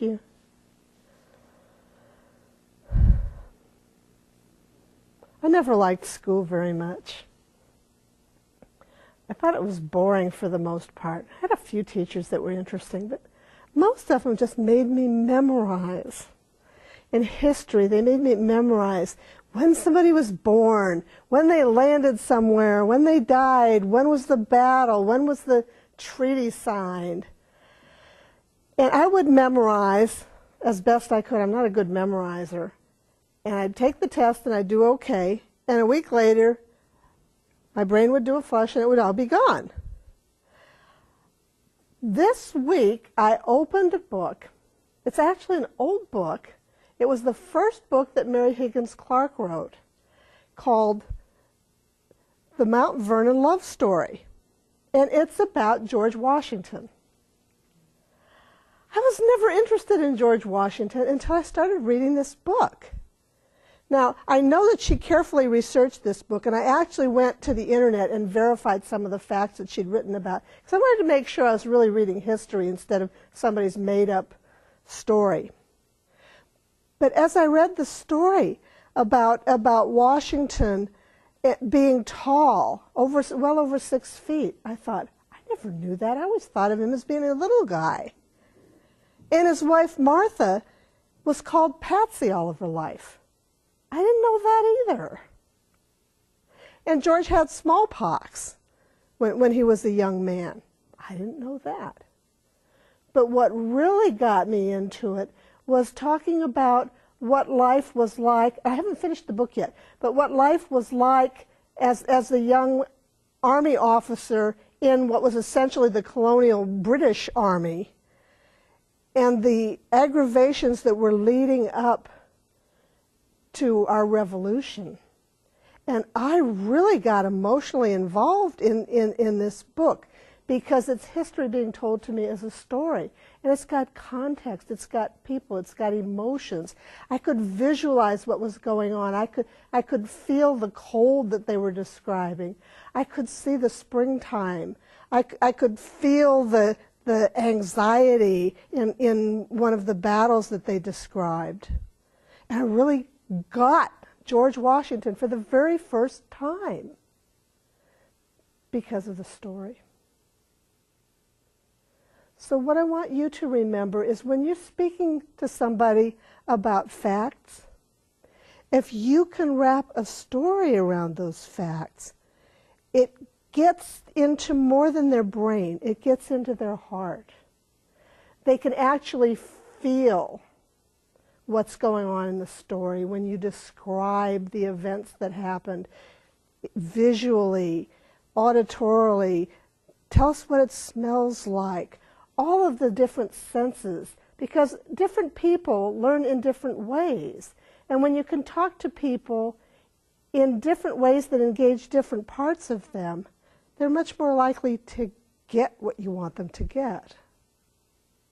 you. I never liked school very much. I thought it was boring for the most part. I had a few teachers that were interesting, but most of them just made me memorize. In history, they made me memorize when somebody was born, when they landed somewhere, when they died, when was the battle, when was the treaty signed. And I would memorize as best I could. I'm not a good memorizer. And I'd take the test and I'd do okay. And a week later, my brain would do a flush and it would all be gone. This week, I opened a book. It's actually an old book. It was the first book that Mary Higgins Clark wrote, called The Mount Vernon Love Story. And it's about George Washington. I was never interested in George Washington until I started reading this book. Now, I know that she carefully researched this book, and I actually went to the internet and verified some of the facts that she'd written about, because I wanted to make sure I was really reading history instead of somebody's made-up story. But as I read the story about Washington being tall, well over 6 feet, I thought, I never knew that. I always thought of him as being a little guy. And his wife, Martha, was called Patsy all of her life. I didn't know that either. And George had smallpox when he was a young man. I didn't know that. But what really got me into it was talking about what life was like. I haven't finished the book yet, but what life was like as a young army officer in what was essentially the colonial British Army, and the aggravations that were leading up to our revolution. And I really got emotionally involved in this book because it's history being told to me as a story. And it's got context, it's got people, it's got emotions. I could visualize what was going on. I could feel the cold that they were describing. I could see the springtime. I could feel the anxiety in one of the battles that they described. And I really got George Washington for the very first time because of the story. So what I want you to remember is when you're speaking to somebody about facts, if you can wrap a story around those facts, it gets into more than their brain. It gets into their heart. They can actually feel what's going on in the story when you describe the events that happened visually, auditorily. Tell us what it smells like. All of the different senses, because different people learn in different ways. And when you can talk to people in different ways that engage different parts of them, they're much more likely to get what you want them to get.